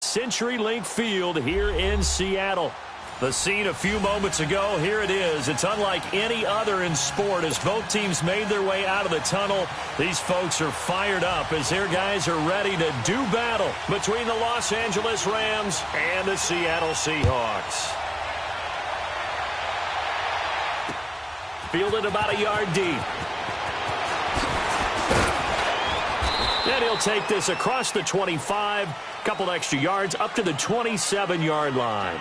CenturyLink Field here in Seattle. The scene a few moments ago, here it is. It's unlike any other in sport as both teams made their way out of the tunnel. These folks are fired up as their guys are ready to do battle between the Los Angeles Rams and the Seattle Seahawks. Fielded about a yard deep. And he'll take this across the 25, couple extra yards up to the 27-yard line.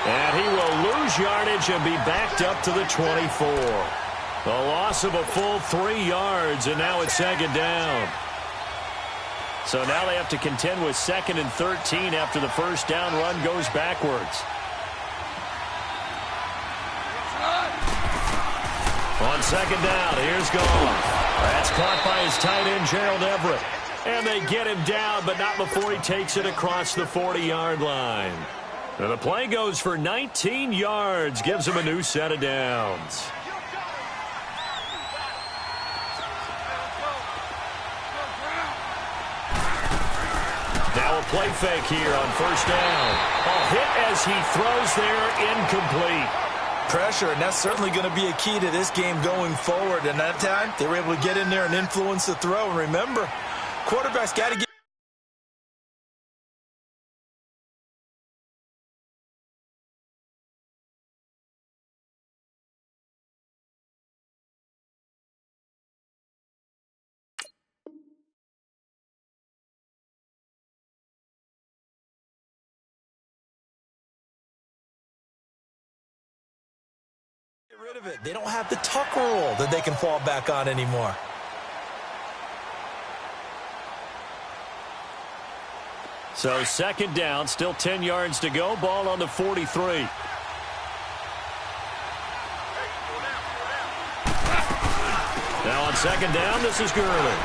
And he will lose yardage and be backed up to the 24. A loss of a full 3 yards, and now it's second down. So now they have to contend with 2nd and 13 after the first down run goes backwards. On second down, here's Goff. That's caught by his tight end, Gerald Everett. And they get him down, but not before he takes it across the 40-yard line. And the play goes for 19 yards, gives him a new set of downs. Now a play fake here on first down. A hit as he throws there, incomplete. Pressure, and that's certainly going to be a key to this game going forward. And that time, they were able to get in there and influence the throw. And remember, quarterback's got to get rid of it. They don't have the tuck rule that they can fall back on anymore. So second down, still 10 yards to go. Ball on the 43. Now on second down, this is Gurley.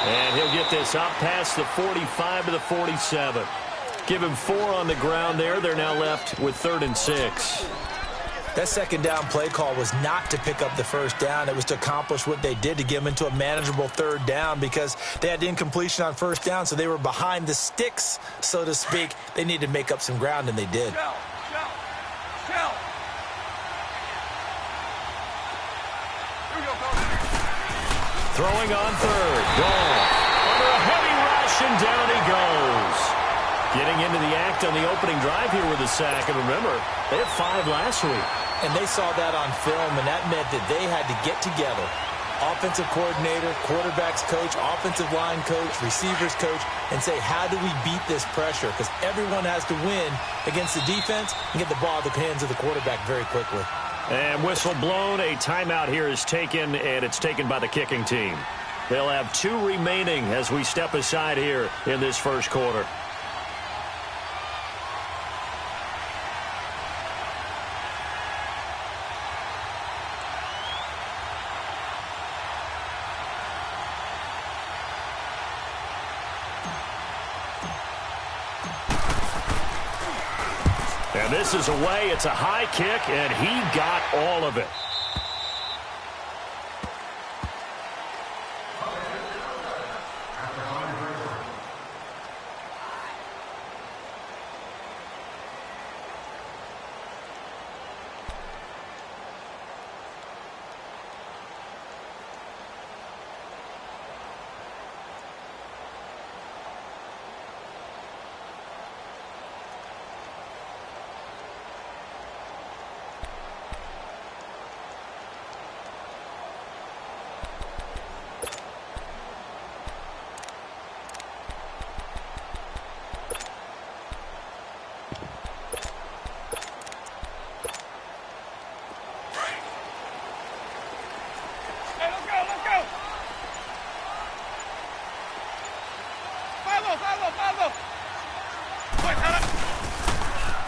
And he'll get this out past the 45 to the 47. Give him 4 on the ground there. They're now left with 3rd and 6. That second down play call was not to pick up the first down. It was to accomplish what they did, to get them into a manageable 3rd down, because they had incompletion on first down, so they were behind the sticks, so to speak. They needed to make up some ground, and they did. Throwing on 3rd. Goff. Under a heavy rush, and down he goes. Getting into the act on the opening drive here with a sack. And remember, they had 5 last week. And they saw that on film, and that meant that they had to get together. Offensive coordinator, quarterbacks coach, offensive line coach, receivers coach, and say, how do we beat this pressure? Because everyone has to win against the defense and get the ball in the hands of the quarterback very quickly. And whistle blown. A timeout here is taken, and it's taken by the kicking team. They'll have 2 remaining as we step aside here in this first quarter. And this is away. It's a high kick, and he got all of it.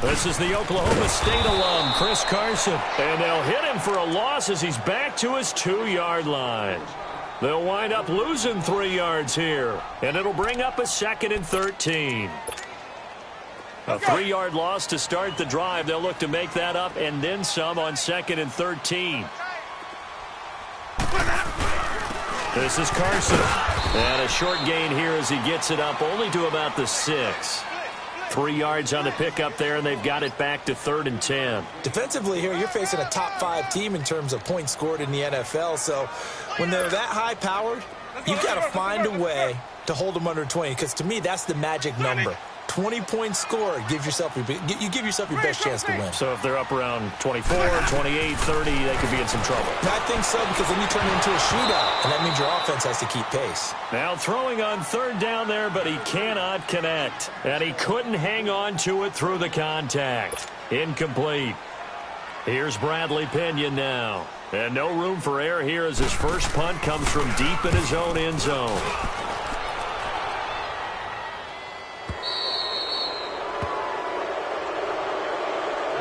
This is the Oklahoma State alum, Chris Carson. And they'll hit him for a loss as he's back to his 2-yard line. They'll wind up losing 3 yards here. And it'll bring up a 2nd and 13. A 3-yard loss to start the drive. They'll look to make that up and then some on 2nd and 13. This is Carson. And a short gain here as he gets it up only to about the 6. 3 yards on the pickup there, and they've got it back to 3rd and 10. Defensively here, you're facing a top 5 team in terms of points scored in the NFL. So when they're that high-powered, you've got to find a way to hold them under 20, because to me, that's the magic number. 20-point score, you give yourself your best chance to win. So if they're up around 24, 28, 30, they could be in some trouble. I think so, because then you turn it into a shootout, and that means your offense has to keep pace. Now throwing on 3rd down there, but he cannot connect. And he couldn't hang on to it through the contact. Incomplete. Here's Bradley Pinion now. And no room for error here as his first punt comes from deep in his own end zone.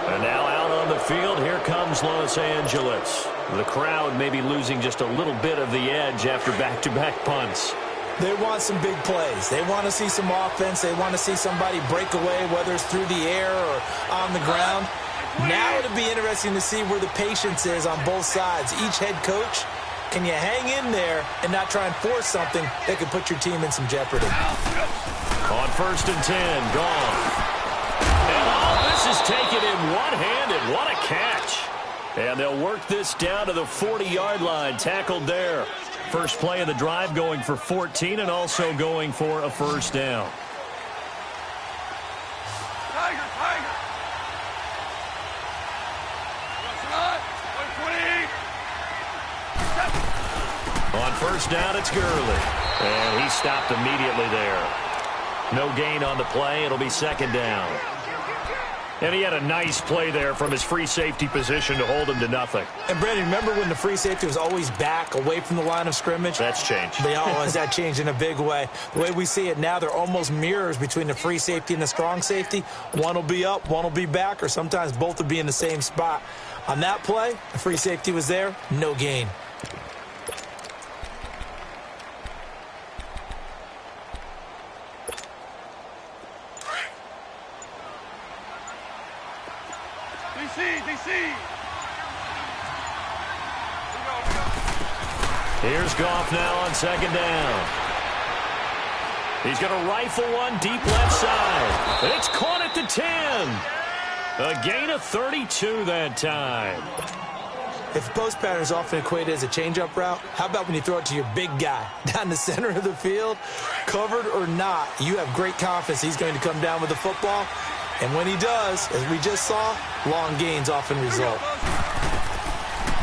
And now out on the field, here comes Los Angeles. The crowd may be losing just a little bit of the edge after back-to-back punts. They want some big plays. They want to see some offense. They want to see somebody break away, whether it's through the air or on the ground. Now it'll be interesting to see where the patience is on both sides. Each head coach, can you hang in there and not try and force something that could put your team in some jeopardy? On 1st and 10, gone. And all this is taken in one-handed. What a catch. And they'll work this down to the 40-yard line, tackled there. First play of the drive going for 14 and also going for a first down. On first down, it's Gurley. And he stopped immediately there. No gain on the play. It'll be 2nd down. And he had a nice play there from his free safety position to hold him to nothing. And, Brandon, remember when the free safety was always back away from the line of scrimmage? That's changed. That changed in a big way. The way we see it now, they're almost mirrors between the free safety and the strong safety. One will be up, one will be back, or sometimes both will be in the same spot. On that play, the free safety was there, no gain. Here's Goff now on 2nd down. He's going to rifle one deep left side. It's caught at the 10. A gain of 32 that time. If the post pattern is often equated as a change-up route, how about when you throw it to your big guy down the center of the field? Covered or not, you have great confidence he's going to come down with the football. And when he does, as we just saw, long gains often result.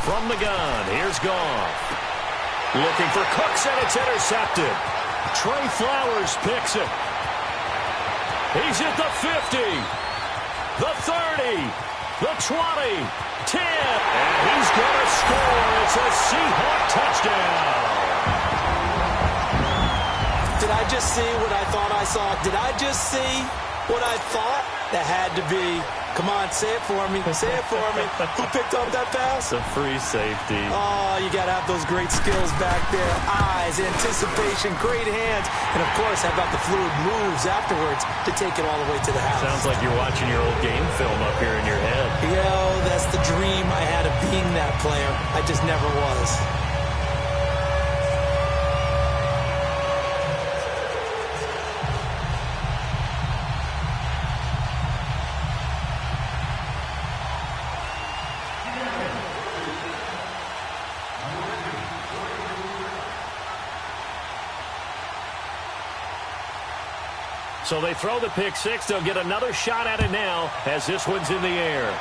From the gun, here's Goff. Looking for Cooks, and it's intercepted. Trey Flowers picks it. He's at the 50, the 30, the 20, 10, and he's going to score. It's a Seahawk touchdown. Did I just see what I thought I saw? Did I just see what I thought? That had to be. Come on, say it for me. Say it for me. Who picked up that pass? The free safety. Oh, you got to have those great skills back there. Eyes, anticipation, great hands. And, of course, how about the fluid moves afterwards to take it all the way to the house? Sounds like you're watching your old game film up here in your head. Yo, that's the dream I had of being that player. I just never was. So they throw the pick six. They'll get another shot at it now as this one's in the air.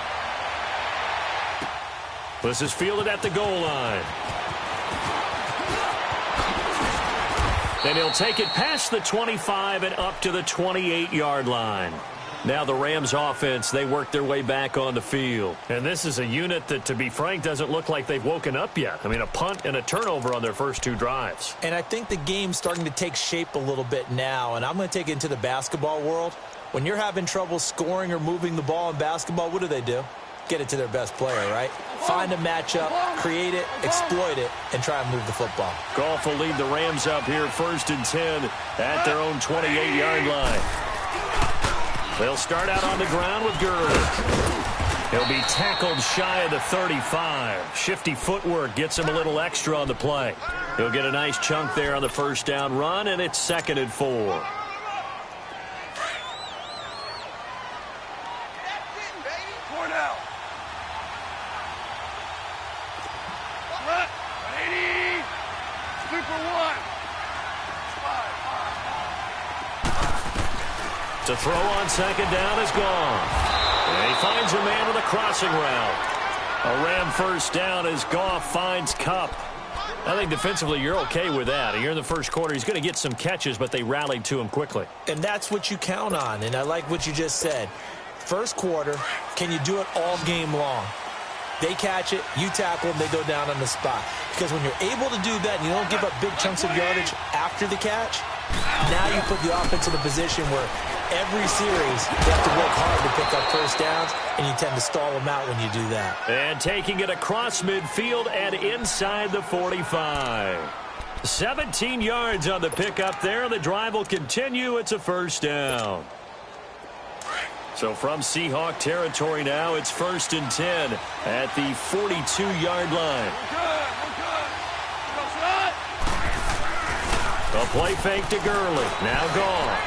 This is fielded at the goal line. And he'll take it past the 25 and up to the 28-yard line. Now the Rams offense, they work their way back on the field. And this is a unit that, to be frank, doesn't look like they've woken up yet. I mean, a punt and a turnover on their first 2 drives. And I think the game's starting to take shape a little bit now. And I'm going to take it into the basketball world. When you're having trouble scoring or moving the ball in basketball, what do? Get it to their best player, right? Find a matchup, create it, exploit it, and try and move the football. Goff will lead the Rams up here 1st and 10 at their own 28-yard line. They'll start out on the ground with Gurley. He'll be tackled shy of the 35. Shifty footwork gets him a little extra on the play. He'll get a nice chunk there on the first down run, and it's 2nd and 4. To throw on 2nd down is gone. And he finds a man with a crossing route. A Ram first down as Goff finds Kupp. I think defensively you're okay with that. Here in the first quarter, he's going to get some catches, but they rallied to him quickly. And that's what you count on, and I like what you just said. First quarter, can you do it all game long? They catch it, you tackle them, they go down on the spot. Because when you're able to do that and you don't give up big chunks of yardage after the catch, now you put the offense in a position where every series you have to work hard to pick up first downs, and you tend to stall them out when you do that. And taking it across midfield and inside the 45. 17 yards on the pickup there. The drive will continue. It's a first down. So from Seahawk territory now, it's 1st and 10 at the 42-yard line. A play fake to Gurley. Now gone.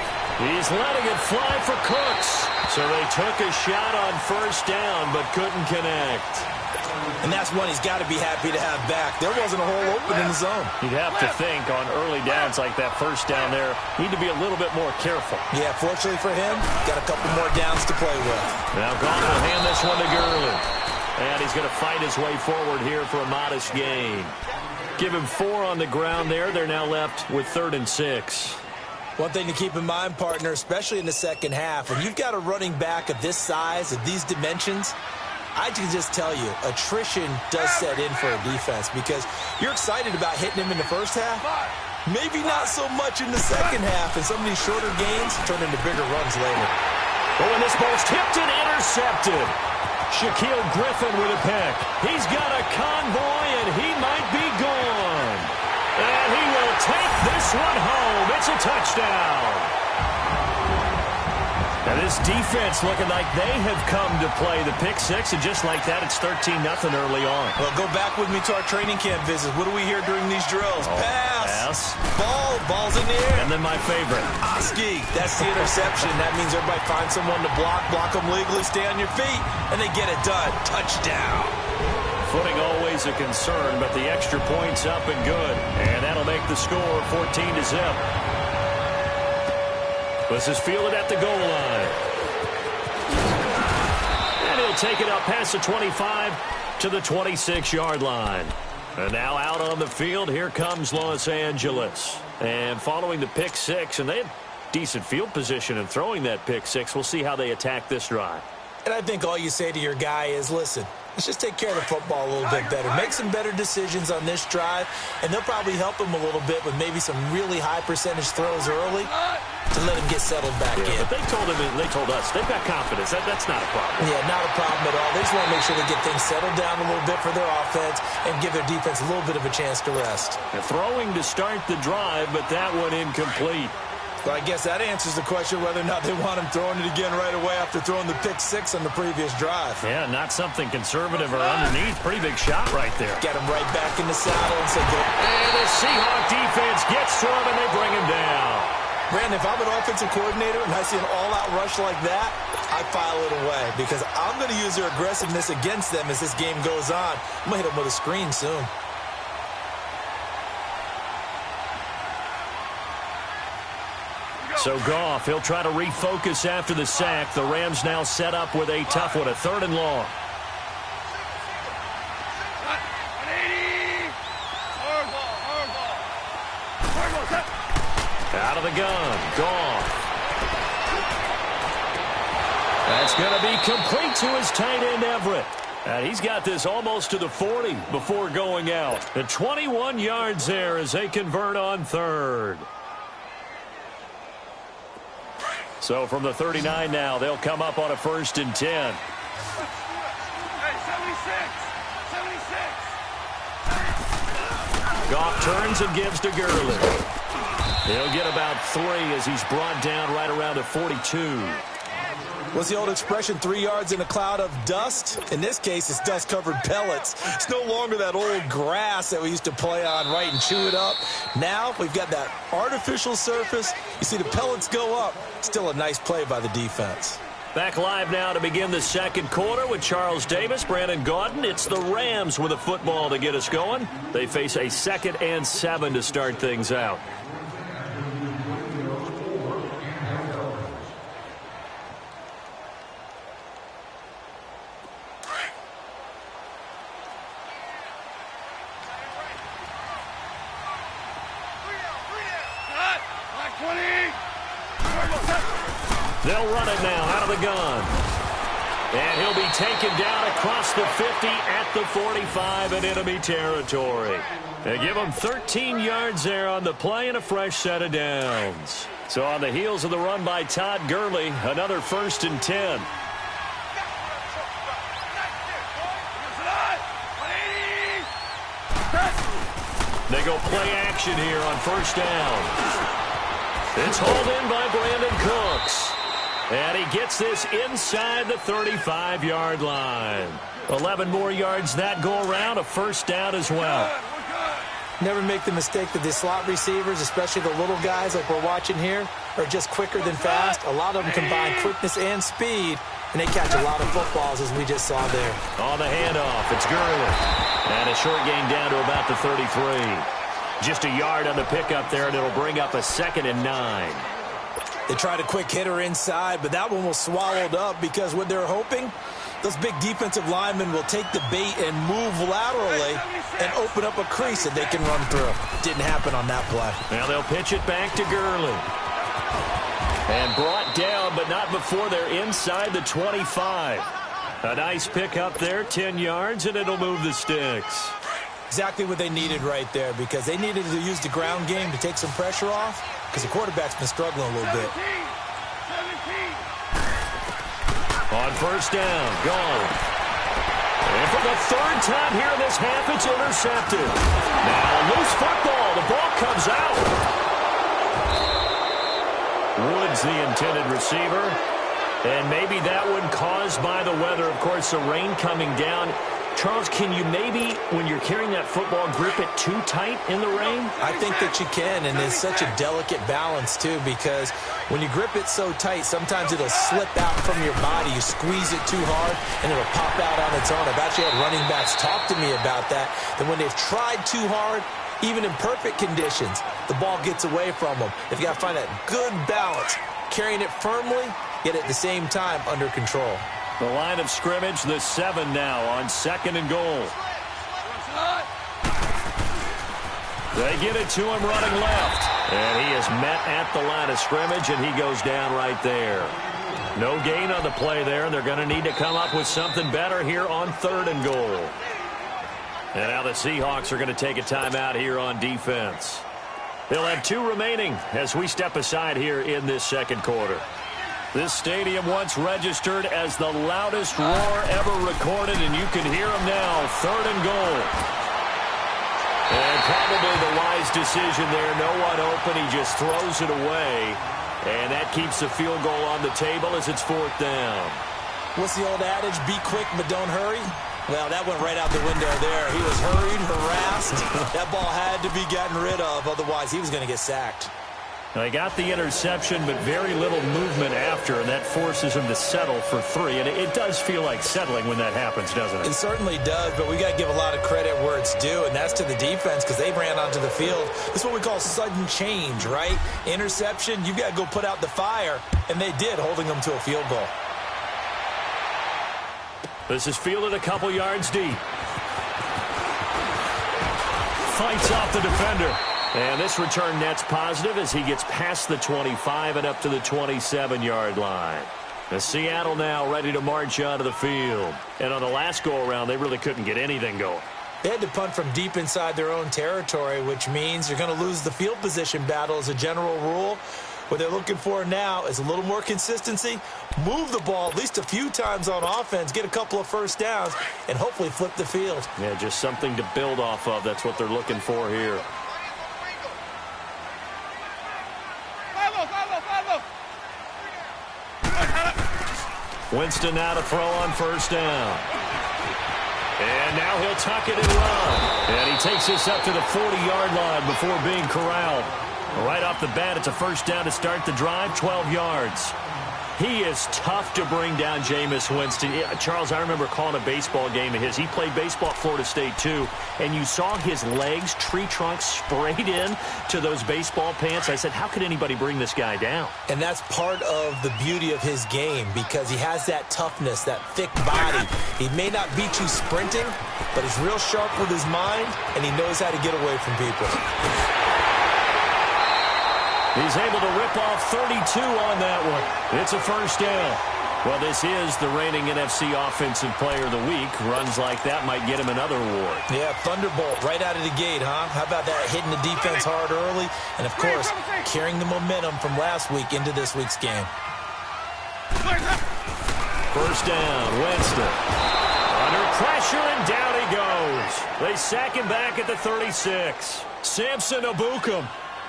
He's letting it fly for Cooks. So they took a shot on first down but couldn't connect. And that's one he's got to be happy to have back. There wasn't a hole open in the zone. You'd have to think on early downs like that first down there, need to be a little bit more careful. Yeah, fortunately for him, got a couple more downs to play with. Now Goff will hand this one to Gurley. And he's going to fight his way forward here for a modest gain. Give him 4 on the ground there. They're now left with 3rd and 6. One thing to keep in mind, partner, especially in the second half, when you've got a running back of this size, of these dimensions, I can just tell you, attrition does set in for a defense because you're excited about hitting him in the first half. Maybe not so much in the second half, and some of these shorter gains turn into bigger runs later. Oh, and this ball's tipped and intercepted. Shaquille Griffin with a pick. He's got a convoy, and he might be gone. And he will take this one home. It's a touchdown. Now this defense looking like they have come to play the pick six, and just like that, it's 13-0 early on. Well, go back with me to our training camp visits. What do we hear during these drills? Pass. Ball's in the air. And then my favorite. Oski. That's the interception. That means everybody finds someone to block them legally, stay on your feet, and they get it done. Touchdown. Footing always a concern, but the extra point's up and good. And that'll make the score 14-0. This is fielded at the goal line. And he'll take it up past the 25 to the 26-yard line. And now out on the field, here comes Los Angeles. And following the pick six, and they had decent field position in throwing that pick six. We'll see how they attack this drive. And I think all you say to your guy is, listen, let's just take care of the football a little bit better. Make some better decisions on this drive, and they'll probably help him a little bit with maybe some really high percentage throws early to let him get settled back in. But they told us, they've got confidence. That's not a problem. Yeah, not a problem at all. They just want to make sure they get things settled down a little bit for their offense and give their defense a little bit of a chance to rest. They're throwing to start the drive, but that one incomplete. Well, I guess that answers the question whether or not they want him throwing it again right away after throwing the pick six on the previous drive. Yeah, not something conservative or underneath. Pretty big shot right there. Get him right back in the saddle and say, go. And the Seahawk defense gets to him, and they bring him down. Brandon, if I'm an offensive coordinator and I see an all-out rush like that, I file it away because I'm going to use their aggressiveness against them as this game goes on. I'm going to hit them with a screen soon. So Goff, he'll try to refocus after the sack. The Rams now set up with a tough one, a 3rd and long. Out of the gun, Goff. That's going to be complete to his tight end, Everett. And he's got this almost to the 40 before going out. The 21 yards there as they convert on 3rd. So from the 39 now, they'll come up on a 1st and 10. Hey, 76. Goff turns and gives to Gurley. He'll get about 3 as he's brought down right around the 42. What's the old expression, 3 yards in a cloud of dust? In this case, it's dust-covered pellets. It's no longer that old grass that we used to play on, right, and chew it up. Now we've got that artificial surface. You see the pellets go up. Still a nice play by the defense. Back live now to begin the second quarter with Charles Davis, Brandon Gaudin. It's the Rams with a football to get us going. They face a 2nd and 7 to start things out. They'll run it now out of the gun. And he'll be taken down across the 50 at the 45 in enemy territory. They give him 13 yards there on the play and a fresh set of downs. So on the heels of the run by Todd Gurley, another 1st and 10. They go play action here on 1st down. It's hauled in by Brandon Cooks. And he gets this inside the 35-yard line. 11 more yards that go around, a 1st down as well. Never make the mistake that the slot receivers, especially the little guys like we're watching here, are just quicker than fast. A lot of them combine quickness and speed, and they catch a lot of footballs, as we just saw there. On the handoff, it's Gurley. And a short gain down to about the 33. Just a yard on the pickup there, and it'll bring up a 2nd and 9. They tried a quick hitter inside, but that one was swallowed up because what they're hoping, those big defensive linemen will take the bait and move laterally and open up a crease that they can run through. Didn't happen on that play. Now they'll pitch it back to Gurley. And brought down, but not before they're inside the 25. A nice pickup there, 10 yards, and it'll move the sticks. Exactly what they needed right there, because they needed to use the ground game to take some pressure off, because the quarterback's been struggling a little bit. On 1st down, gone. And for the 3rd time here in this half, it's intercepted. Now a loose football. The ball comes out. Woods the intended receiver. And maybe that one caused by the weather. Of course, the rain coming down. Charles, can you maybe, when you're carrying that football, grip it too tight in the rain? I think that you can, and it's such a delicate balance, too, because when you grip it so tight, sometimes it'll slip out from your body. You squeeze it too hard, and it'll pop out on its own. I've actually had running backs talk to me about that when they've tried too hard, even in perfect conditions, the ball gets away from them. They've got to find that good balance, carrying it firmly, yet at the same time under control. The line of scrimmage, the 7 now on 2nd and goal. They get it to him running left. And he is met at the line of scrimmage, and he goes down right there. No gain on the play there, and they're going to need to come up with something better here on 3rd and goal. And now the Seahawks are going to take a timeout here on defense. They'll have 2 remaining as we step aside here in this second quarter. This stadium once registered as the loudest roar ever recorded, and you can hear them now. 3rd and goal. And probably the wise decision there. No one open. He just throws it away. And that keeps the field goal on the table as it's 4th down. What's the old adage? Be quick, but don't hurry. Well, that went right out the window there. He was hurried, harassed. That ball had to be gotten rid of. Otherwise, he was going to get sacked. They got the interception, but very little movement after, and that forces him to settle for 3. And it does feel like settling when that happens, doesn't it? It certainly does, but we got to give a lot of credit where it's due, and that's to the defense because they ran onto the field. This is what we call sudden change, right? Interception, you got to go put out the fire, and they did, holding them to a field goal. This is fielded a couple yards deep. Fights off the defender. And this return net's positive as he gets past the 25 and up to the 27-yard line. The Seattle now ready to march onto the field. And on the last go-around, they really couldn't get anything going. They had to punt from deep inside their own territory, which means you're going to lose the field position battle as a general rule. What they're looking for now is a little more consistency, move the ball at least a few times on offense, get a couple of first downs, and hopefully flip the field. Yeah, just something to build off of. That's what they're looking for here. Winston now to throw on first down. And now he'll tuck it and run. And he takes this up to the 40-yard line before being corralled. Right off the bat, it's a first down to start the drive, 12 yards. He is tough to bring down, Jameis Winston. Charles, I remember calling a baseball game of his. He played baseball at Florida State, too, and you saw his legs, tree trunks sprayed in to those baseball pants. I said, how could anybody bring this guy down? And that's part of the beauty of his game because he has that toughness, that thick body. He may not beat you sprinting, but he's real sharp with his mind, and he knows how to get away from people. He's able to rip off 32 on that one. It's a first down. Well, this is the reigning NFC Offensive Player of the Week. Runs like that might get him another award. Yeah, thunderbolt right out of the gate, huh? How about that, hitting the defense hard early? And, of course, carrying the momentum from last week into this week's game. First down, Winston. Under pressure, and down he goes. They sack him back at the 36. Samson Ebukam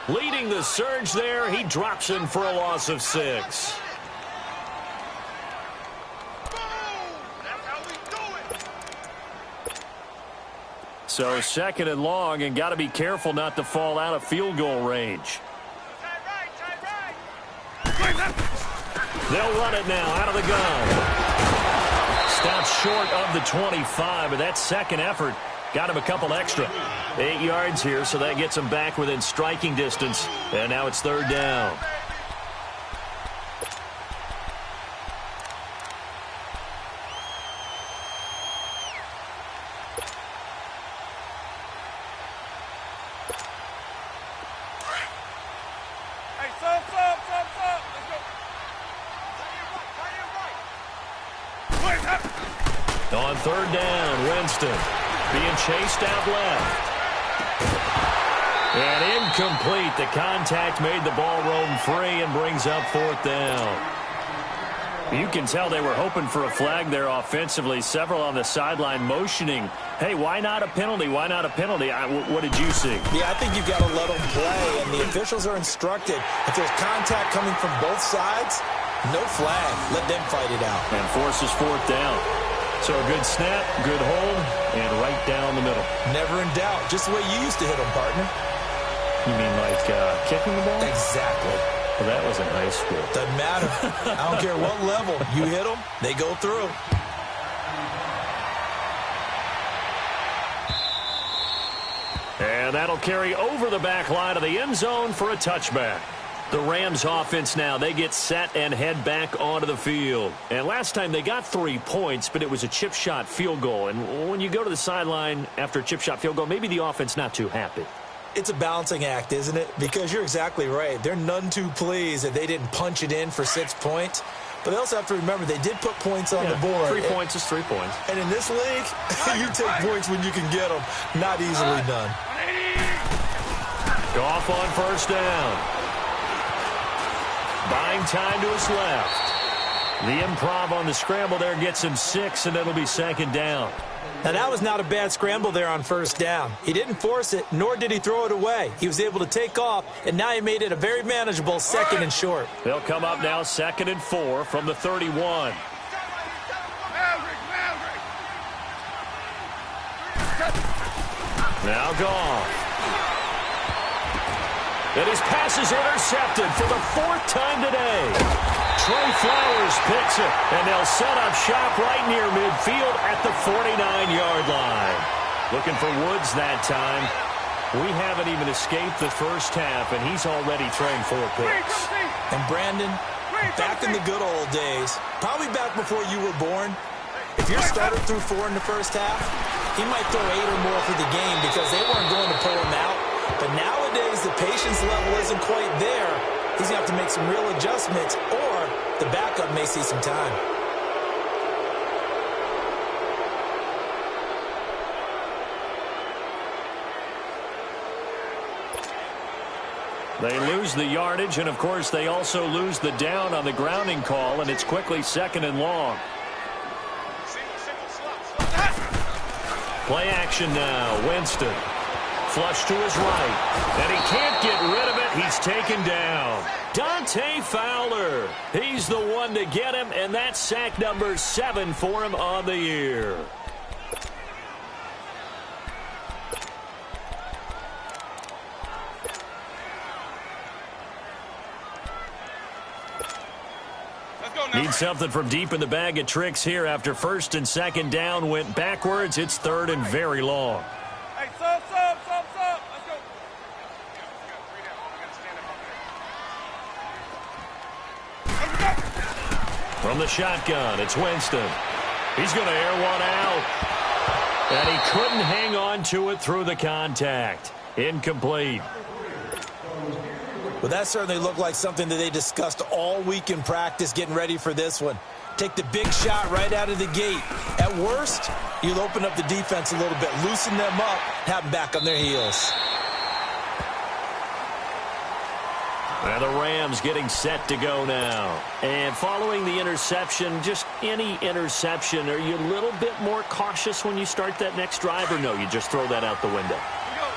leading the surge there. He drops in for a loss of 6. So second and long, and got to be careful not to fall out of field goal range. They'll run it now out of the gun. Stops short of the 25, but that second effort got him a couple extra. 8 yards here, so that gets him back within striking distance. And now it's third down. Hey, stop. Let's go. On third down, Winston being chased out left. And incomplete. The contact made the ball roam free and brings up fourth down. You can tell they were hoping for a flag there offensively. Several on the sideline motioning, hey, why not a penalty? Why not a penalty? What did you see? Yeah, I think you've got to let them play, and the officials are instructed. If there's contact coming from both sides, no flag. Let them fight it out. And forces fourth down. So a good snap, good hold, and right down the middle. Never in doubt. Just the way you used to hit them, partner. You mean like kicking the ball? Exactly. Well, that was in high school. Doesn't matter. I don't care what level. You hit them, they go through. And that'll carry over the back line of the end zone for a touchback. The Rams offense now, they get set and head back onto the field. And last time they got 3 points, but it was a chip shot field goal. And when you go to the sideline after a chip shot field goal, maybe the offense not too happy. It's a balancing act, isn't it? Because you're exactly right. They're none too pleased that they didn't punch it in for 6 points. But they also have to remember they did put points on the board. 3 points is 3 points. And in this league, you take points when you can get them. Not easily done. Goff on first down. Buying time to his left. The improv on the scramble there gets him 6, and it'll be second down. Now, that was not a bad scramble there on first down. He didn't force it, nor did he throw it away. He was able to take off, and now he made it a very manageable second and short. They'll come up now 2nd and 4 from the 31. Now Goff. And his pass is intercepted for the 4th time today. Trey Flowers picks it, and they'll set up shop right near midfield at the 49-yard line. Looking for Woods that time. We haven't even escaped the first half, and he's already thrown 4 picks. And Brandon, back in the good old days, probably back before you were born, if your starter threw 4 in the first half, he might throw 8 or more for the game because they weren't going to pull him out. But nowadays, the patience level isn't quite there. He's going to have to make some real adjustments, or the backup may see some time. They lose the yardage, and, of course, they also lose the down on the grounding call, and it's quickly 2nd and long. Play action now. Winston. Flush to his right. And he can't get rid of it. He's taken down. Dante Fowler. He's the one to get him, and that's sack number 7 for him on the year. Need something from deep in the bag of tricks here after 1st and 2nd down went backwards. It's 3rd and very long. Hey, sub. Let's go. From the shotgun, it's Winston. He's going to air one out. And he couldn't hang on to it through the contact. Incomplete. Well, that certainly looked like something that they discussed all week in practice getting ready for this one. Take the big shot right out of the gate. At worst, you'll open up the defense a little bit, loosen them up, have them back on their heels. And the Rams getting set to go now. And following the interception, just any interception, are you a little bit more cautious when you start that next drive, or no, you just throw that out the window?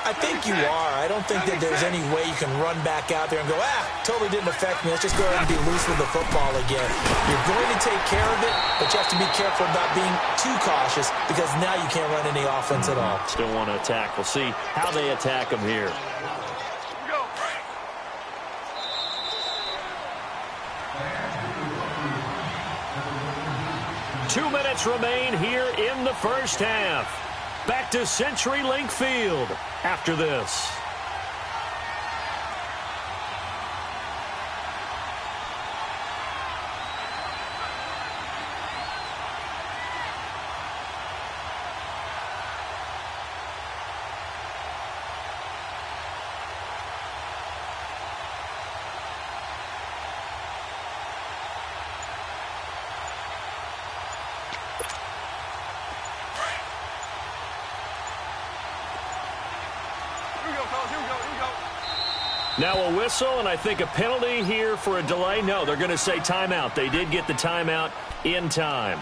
I think you are. I don't think that there's any way you can run back out there and go, totally didn't affect me. Let's just go ahead and be loose with the football again. You're going to take care of it, but you have to be careful about being too cautious because now you can't run any offense at all. Still want to attack. We'll see how they attack them here. 2 minutes remain here in the first half. Back to CenturyLink Field after this. Now a whistle, and I think a penalty here for a delay. No, they're going to say timeout. They did get the timeout in time.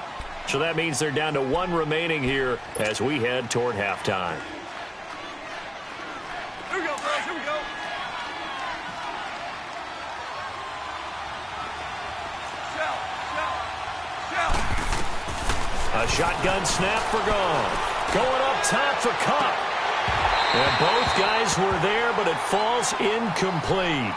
So that means they're down to 1 remaining here as we head toward halftime. Here we go, girls. Here we go. Shout. A shotgun snap for Gone. Going up top for Cup. And both guys were there, but it falls incomplete.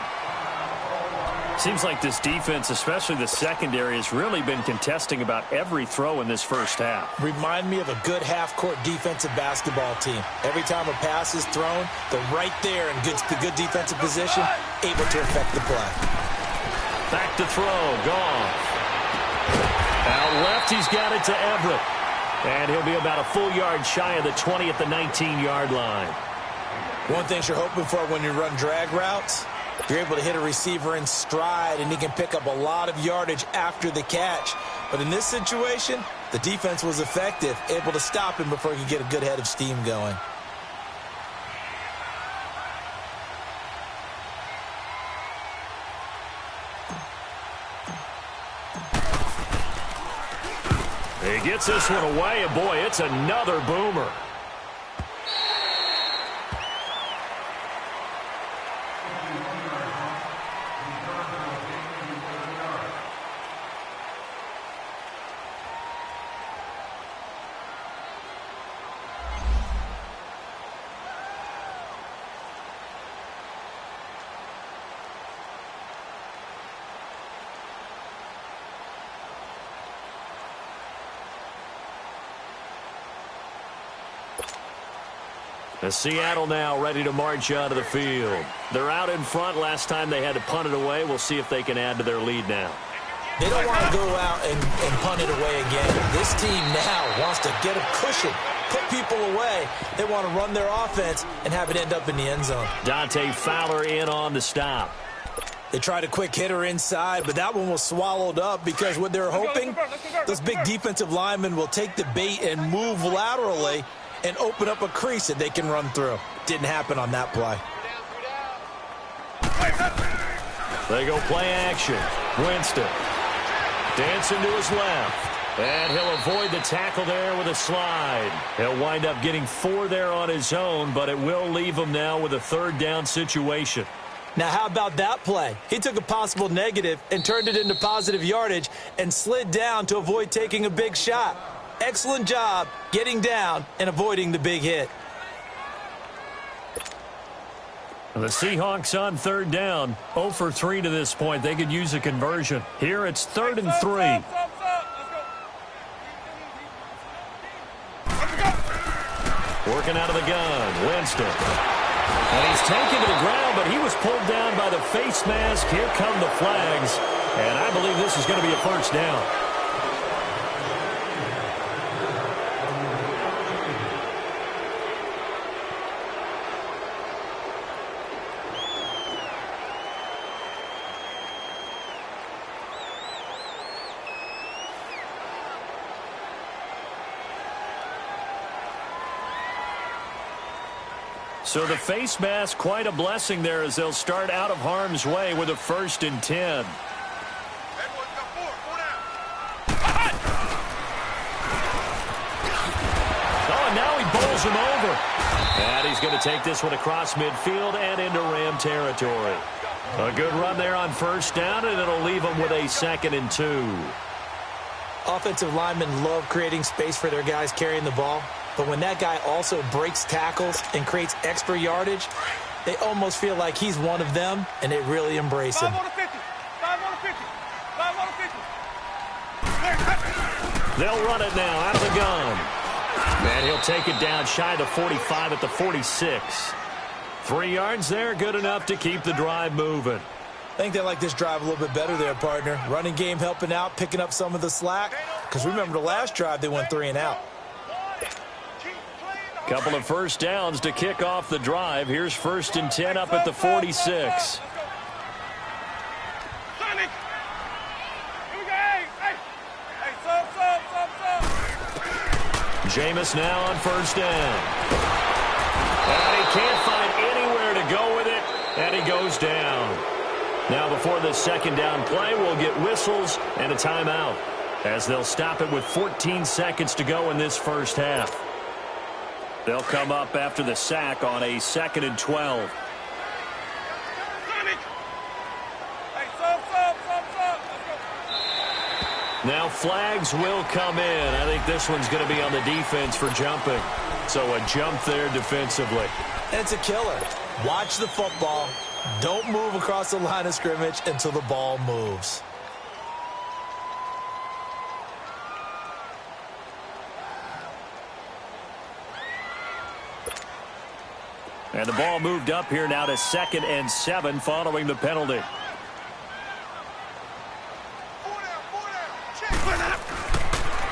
Seems like this defense, especially the secondary, has really been contesting about every throw in this first half. Remind me of a good half-court defensive basketball team. Every time a pass is thrown, they're right there in good defensive position, able to affect the play. Back to throw, Gone. Out left, he's got it to Everett. And he'll be about a full yard shy of the 20 at the 19-yard line. One thing you're hoping for when you run drag routes, you're able to hit a receiver in stride, and he can pick up a lot of yardage after the catch. But in this situation, the defense was effective, able to stop him before he could get a good head of steam going. He gets this one away, and boy, it's another boomer. As Seattle now ready to march out of the field. They're out in front. Last time they had to punt it away. We'll see if they can add to their lead now. They don't want to go out and punt it away again. This team now wants to get a cushion, put people away. They want to run their offense and have it end up in the end zone. Dante Fowler in on the stop. They tried a quick hitter inside, but that one was swallowed up because what they're hoping, those big defensive linemen will take the bait and move laterally and open up a crease that they can run through. Didn't happen on that play. They go play action. Winston dancing to his left. And he'll avoid the tackle there with a slide. He'll wind up getting 4 there on his own, but it will leave him now with a third down situation. Now, how about that play? He took a possible negative and turned it into positive yardage and slid down to avoid taking a big shot. Excellent job getting down and avoiding the big hit. The Seahawks on third down, 0 for 3 to this point. They could use a conversion. Here it's 3rd and 3. Working out of the gun, Winston. And he's taken to the ground, but he was pulled down by the face mask. Here come the flags, and I believe this is going to be a first down. So the face mask, quite a blessing there as they'll start out of harm's way with a 1st and 10. Oh, and now he bowls him over. And he's going to take this one across midfield and into Ram territory. A good run there on 1st down, and it'll leave him with a 2nd and 2. Offensive linemen love creating space for their guys carrying the ball. But when that guy also breaks tackles and creates extra yardage, they almost feel like he's one of them, and they really embrace him. 5 on 50. 5 on 50. 5 on 50. They'll run it now out of the gun. And he'll take it down shy of the 45 at the 46. 3 yards there, good enough to keep the drive moving. I think they like this drive a little bit better there, partner. Running game helping out, picking up some of the slack. Because remember the last drive, they went 3 and out. Couple of first downs to kick off the drive. Here's 1st and 10 up at the 46. Jameis now on 1st down. And he can't find anywhere to go with it, and he goes down. Now before the 2nd down play, we'll get whistles and a timeout as they'll stop it with 14 seconds to go in this first half. They'll come up after the sack on a 2nd and 12. Now flags will come in. I think this one's going to be on the defense for jumping. So a jump there defensively. And it's a killer. Watch the football. Don't move across the line of scrimmage until the ball moves. And the ball moved up here now to 2nd and 7 following the penalty.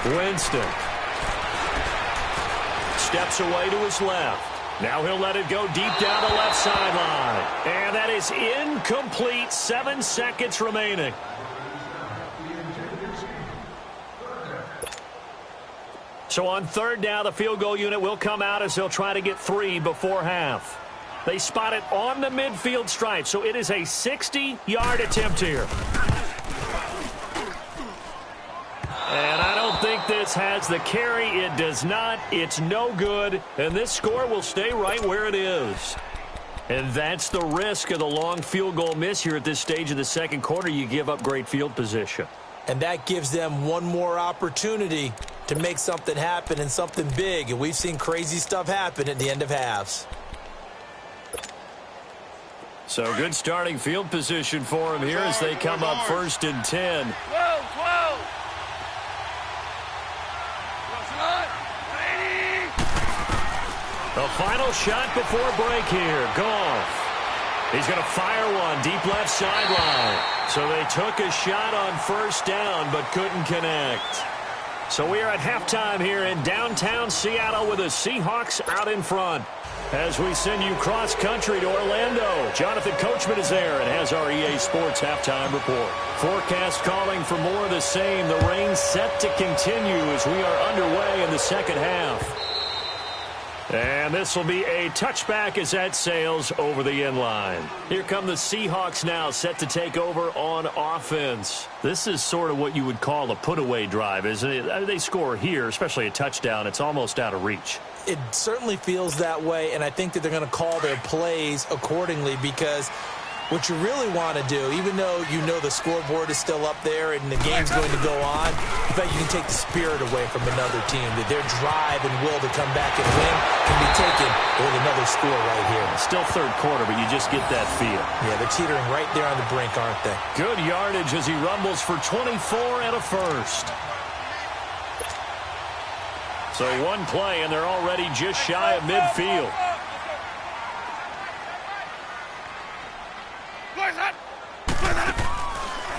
Winston steps away to his left. Now he'll let it go deep down the left sideline. And that is incomplete. 7 seconds remaining. So on 3rd down, the field goal unit will come out as they'll try to get 3 before half. They spot it on the midfield stripe, so it is a 60-yard attempt here. And I don't think this has the carry. It does not. It's no good. And this score will stay right where it is. And that's the risk of the long field goal miss here at this stage of the 2nd quarter. You give up great field position. And that gives them one more opportunity to make something happen and something big. And we've seen crazy stuff happen at the end of halves. So good starting field position for them here as they come up 1st and 10. 12. The final shot before break here. Goff. He's going to fire one deep left sideline. So they took a shot on 1st down but couldn't connect. So we are at halftime here in downtown Seattle with the Seahawks out in front. As we send you cross-country to Orlando, Jonathan Coachman is there and has our EA Sports halftime report. Forecast calling for more of the same. The rain set to continue as we are underway in the 2nd half. And this will be a touchback as that sails over the end line. Here come the Seahawks now, set to take over on offense. This is sort of what you would call a put-away drive, isn't it? They score here, especially a touchdown. It's almost out of reach. It certainly feels that way, and I think that they're going to call their plays accordingly because what you really want to do, even though you know the scoreboard is still up there and the game's going to go on, in fact, you can take the spirit away from another team. That their drive and will to come back and win can be taken with another score right here. Still third quarter, but you just get that feel. Yeah, they're teetering right there on the brink, aren't they? Good yardage as he rumbles for 24 and a first. So one play, and they're already just shy of midfield.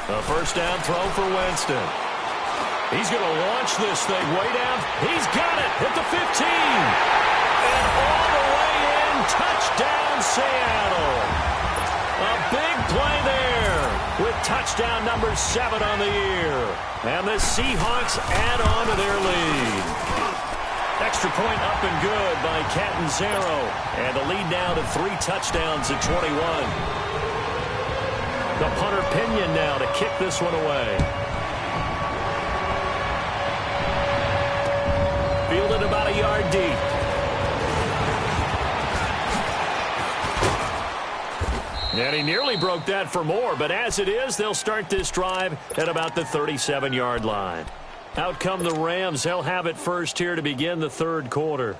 A first down throw for Winston. He's going to launch this thing way down. He's got it at the 15. And all the way in, touchdown Seattle. A big play there with touchdown number 7 on the year. And the Seahawks add on to their lead. Extra point up and good by Catanzaro. And the lead now to 3 touchdowns at 21. The punter Pinion now to kick this one away. Fielded about a yard deep. And he nearly broke that for more, but as it is, they'll start this drive at about the 37-yard line. Out come the Rams. They'll have it first here to begin the third quarter.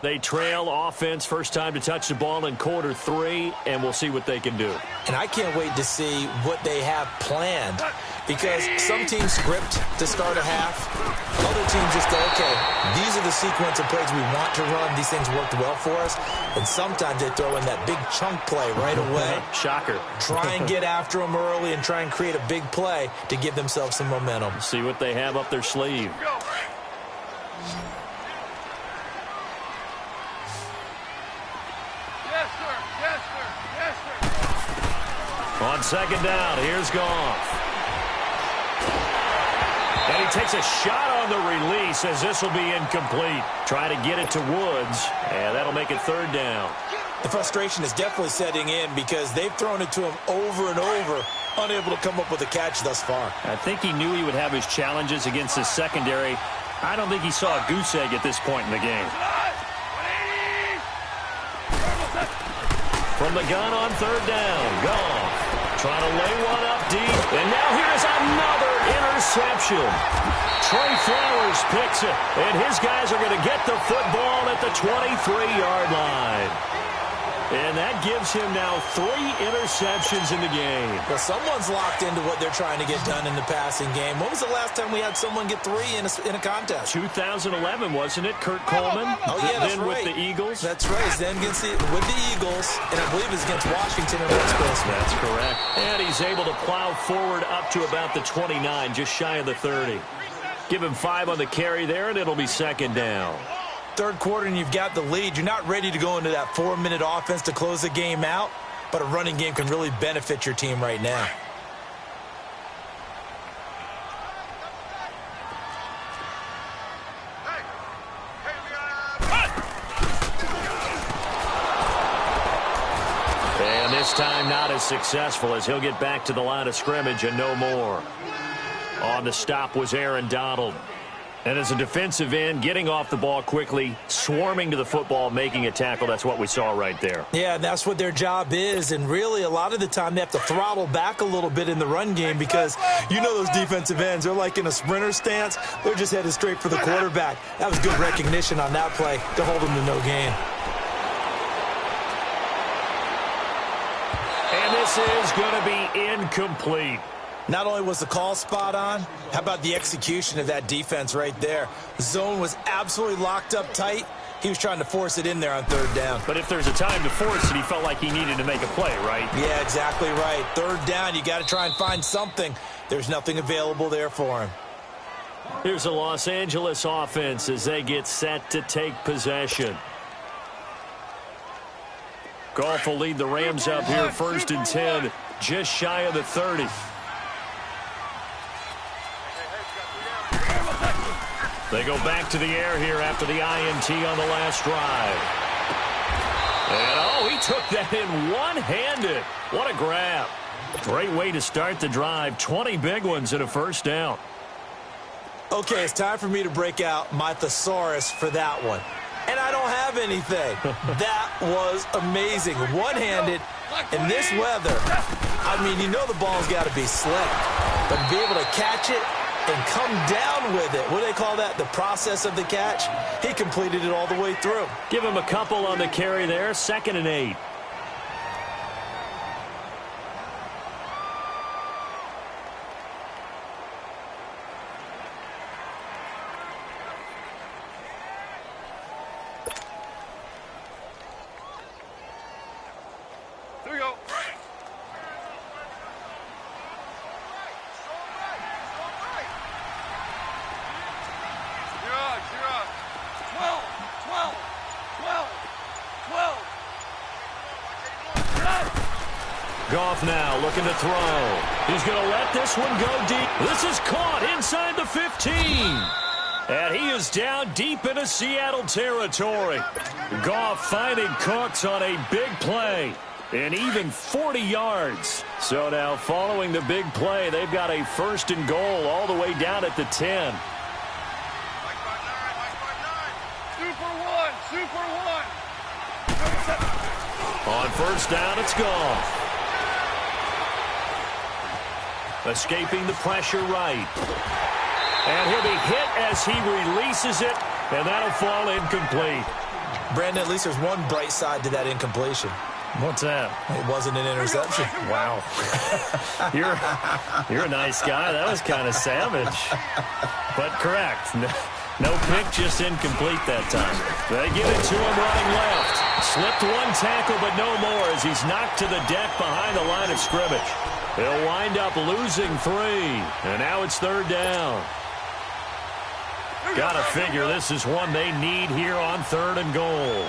They trail offense, first time to touch the ball in quarter 3, and we'll see what they can do. And I can't wait to see what they have planned because some teams script to start a half. Other teams just go, okay, these are the sequence of plays we want to run. These things worked well for us. And sometimes they throw in that big chunk play right away. Shocker. Try and get after them early and try and create a big play to give themselves some momentum. See what they have up their sleeve. On second down, here's Goff. And he takes a shot on the release as this will be incomplete. Try to get it to Woods, and that'll make it third down. The frustration is definitely setting in because they've thrown it to him over and over, unable to come up with a catch thus far. I think he knew he would have his challenges against his secondary. I don't think he saw a goose egg at this point in the game. From the gun on third down, Goff. Trying to lay one up deep. And now here's another interception. Trey Flowers picks it. And his guys are going to get the football at the 23-yard line. And that gives him now 3 interceptions in the game. Well, someone's locked into what they're trying to get done in the passing game. When was the last time we had someone get 3 in a contest? 2011, wasn't it? Kurt Coleman. Oh, yeah, that's then right. with the Eagles. That's right. Then with the Eagles, and I believe it's against Washington and next Christmas. That's correct. And he's able to plow forward up to about the 29, just shy of the 30. Give him 5 on the carry there, and it'll be second down. Third quarter and you've got the lead. You're not ready to go into that 4-minute offense to close the game out, but a running game can really benefit your team right now. And this time not as successful as he'll get back to the line of scrimmage and no more. On the stop was Aaron Donald. And as a defensive end, getting off the ball quickly, swarming to the football, making a tackle, that's what we saw right there. Yeah, that's what their job is. And really, a lot of the time, they have to throttle back a little bit in the run game because you know those defensive ends, they're like in a sprinter stance. They're just headed straight for the quarterback. That was good recognition on that play to hold them to no gain. And this is going to be incomplete. Not only was the call spot on, how about the execution of that defense right there? The zone was absolutely locked up tight. He was trying to force it in there on third down. But if there's a time to force it, he felt like he needed to make a play, right? Yeah, exactly right. Third down, you got to try and find something. There's nothing available there for him. Here's the Los Angeles offense as they get set to take possession. Goff will lead the Rams up here, 1st and 10, just shy of the 30. They go back to the air here after the INT on the last drive. And, oh, he took that in one-handed. What a grab. Great way to start the drive. 20 big ones and a first down. Okay, it's time for me to break out my thesaurus for that one. And I don't have anything. That was amazing. One-handed in this weather. I mean, you know the ball's got to be slick. But to be able to catch it and come down with it, what do they call that? The process of the catch? He completed it all the way through. Give him a couple on the carry there. 2nd and 8. Here we go. You're on. 12. Goff now looking to throw. He's going to let this one go deep. This is caught inside the 15. And he is down deep into Seattle territory. Goff finding Cooks on a big play. And even 40 yards. So now following the big play, they've got a 1st and goal all the way down at the 10. Super one. On 1st down, it's Goff. Escaping the pressure right. And he'll be hit as he releases it, and that'll fall incomplete. Brandon, at least there's one bright side to that incompletion. What's that? It wasn't an interception. Wow. You're a nice guy. That was kind of savage. But correct. No pick, just incomplete that time. They get it to him running left. Slipped one tackle, but no more as he's knocked to the deck behind the line of scrimmage. He'll wind up losing 3. And now it's 3rd down. Got to figure this is one they need here on 3rd and goal.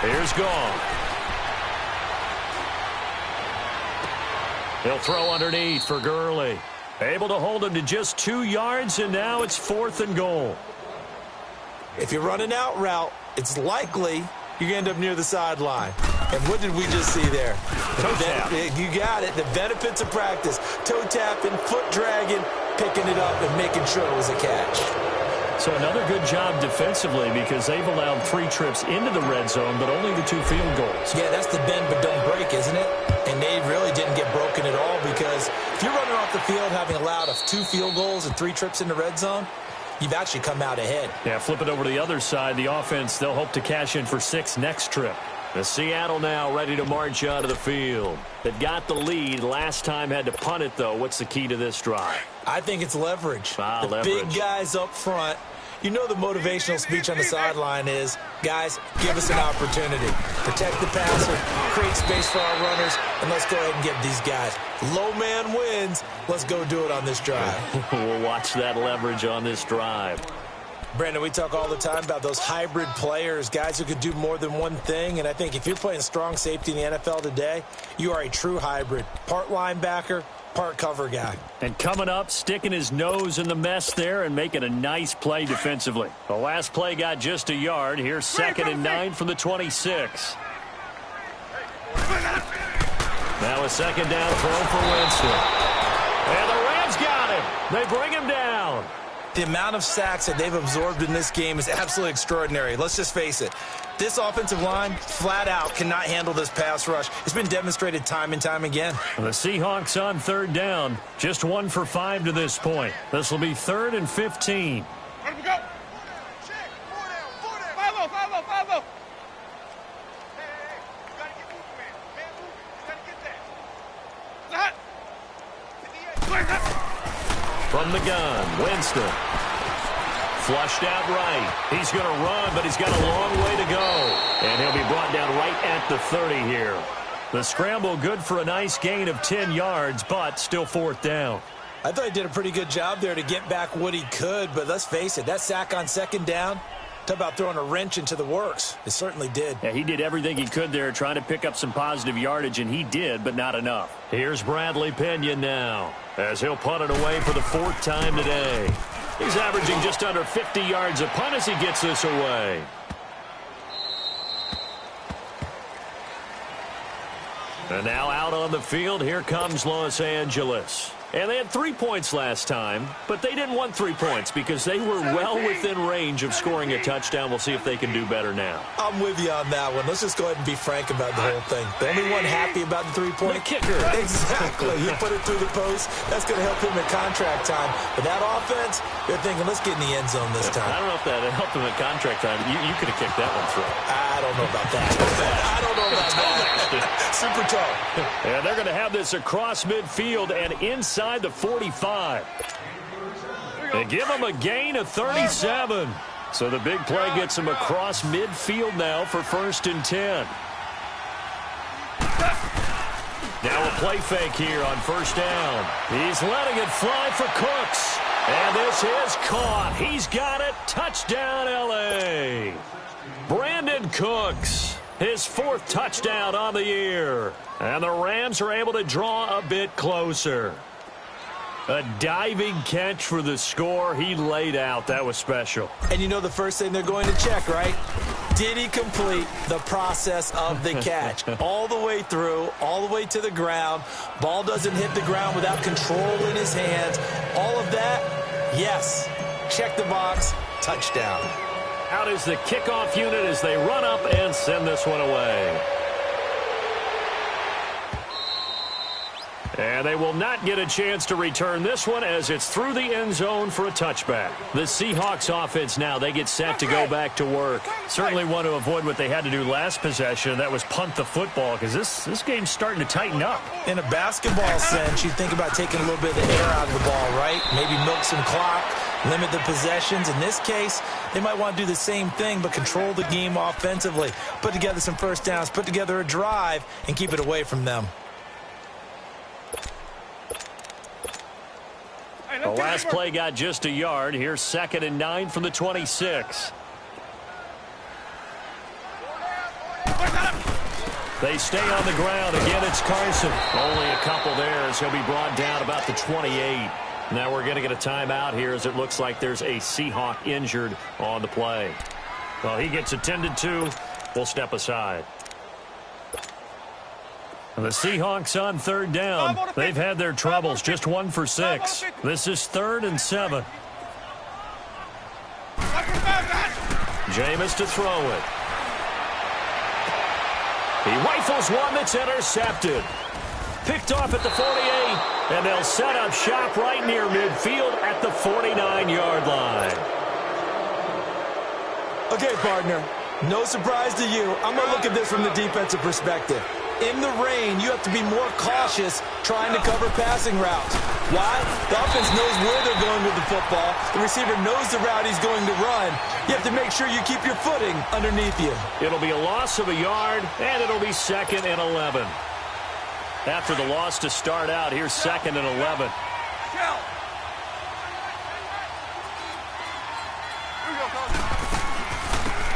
Here's Goff. He'll throw underneath for Gurley. Able to hold him to just 2 yards, and now it's 4th and goal. If you run an out route, it's likely you're going to end up near the sideline. And what did we just see there? Toe tap. You got it. The benefits of practice. Toe tapping, foot dragging, picking it up, and making sure it was a catch. So another good job defensively because they've allowed 3 trips into the red zone, but only the 2 field goals. Yeah, that's the bend but don't break, isn't it? And they really didn't get broken at all because if you're running off the field having allowed 2 field goals and 3 trips in the red zone, you've actually come out ahead. Yeah, flip it over to the other side. The offense, they'll hope to cash in for 6 next trip. The Seattle now ready to march out of the field. They've got the lead. Last time had to punt it, though. What's the key to this drive? I think it's leverage. Leverage. Big guys up front. You know the motivational speech on the sideline is, guys, give us an opportunity. Protect the passer, create space for our runners, and let's go ahead and give these guys. Low man wins. Let's go do it on this drive. We'll watch that leverage on this drive. Brandon, we talk all the time about those hybrid players, guys who could do more than one thing, and I think if you're playing strong safety in the NFL today, you are a true hybrid. Part linebacker, part cover guy. And coming up, sticking his nose in the mess there and making a nice play defensively. The last play got just a yard. Here's 2nd and 9 from the 26. Now a 2nd down throw for Winston. And the Rams got him. They bring him down. The amount of sacks that they've absorbed in this game is absolutely extraordinary. Let's just face it. This offensive line, flat out, cannot handle this pass rush. It's been demonstrated time and time again. The Seahawks on 3rd down. Just 1 for 5 to this point. This will be 3rd and 15. Let him go. Check. 4 down. 5-0. Hey. You got to get moving, man. Man, move. You got to get that. From the gun, Winston. Flushed out right. He's going to run, but he's got a long way to go. And he'll be brought down right at the 30 here. The scramble good for a nice gain of 10 yards, but still 4th down. I thought he did a pretty good job there to get back what he could, but let's face it, that sack on 2nd down, Talk about throwing a wrench into the works. It certainly did. Yeah, he did everything he could there trying to pick up some positive yardage, and he did, but not enough. Here's Bradley Pinion now, as he'll punt it away for the 4th time today. He's averaging just under 50 yards a punt as he gets this away. And now out on the field, here comes Los Angeles. And they had 3 points last time, but they didn't want 3 points because they were well within range of scoring a touchdown. We'll see if they can do better now. I'm with you on that one. Let's just go ahead and be frank about the whole thing. The only one happy about the 3-point? The kicker. Exactly. He put it through the post. That's going to help him at contract time. But that offense, they're thinking, let's get in the end zone this time. I don't know if that helped him at contract time. You could have kicked that one through. I don't know about that. I don't know about that. Super tall. And they're going to have this across midfield and inside the 45. They give him a gain of 37. So the big play gets him across midfield now for 1st and 10. Now a play fake here on 1st down. He's letting it fly for Cooks. And this is caught. He's got it. Touchdown, L.A. Brandon Cooks, his 4th touchdown on the year. And the Rams are able to draw a bit closer. A diving catch for the score. He laid out. That was special. And you know the first thing they're going to check, right? Did he complete the process of the catch? All the way through, all the way to the ground. Ball doesn't hit the ground without control in his hands. All of that, yes. Check the box. Touchdown. Out is the kickoff unit as they run up and send this one away. And they will not get a chance to return this one as it's through the end zone for a touchback. The Seahawks offense now, they get set to go back to work. Certainly want to avoid what they had to do last possession. That was punt the football because this game's starting to tighten up. In a basketball sense, you think about taking a little bit of the air out of the ball, right? Maybe milk some clock, limit the possessions. In this case, they might want to do the same thing but control the game offensively. Put together some first downs, put together a drive, and keep it away from them. The last play got just a yard. Here's 2nd and 9 from the 26. They stay on the ground. Again, it's Carson. Only a couple there as he'll be brought down about the 28. Now we're going to get a timeout here as it looks like there's a Seahawk injured on the play. Well, he gets attended to. We'll step aside. The Seahawks on 3rd down. They've had their troubles. Just 1 for 6. This is 3rd and 7. Jameis to throw it. He rifles one that's intercepted. Picked off at the 48, and they'll set up shop right near midfield at the 49-yard line. Okay, partner, no surprise to you. I'm going to look at this from the defensive perspective. In the rain, you have to be more cautious trying to cover passing routes. Why? The offense knows where they're going with the football. The receiver knows the route he's going to run. You have to make sure you keep your footing underneath you. It'll be a loss of a yard, and it'll be 2nd and 11. After the loss to start out, here's 2nd and 11.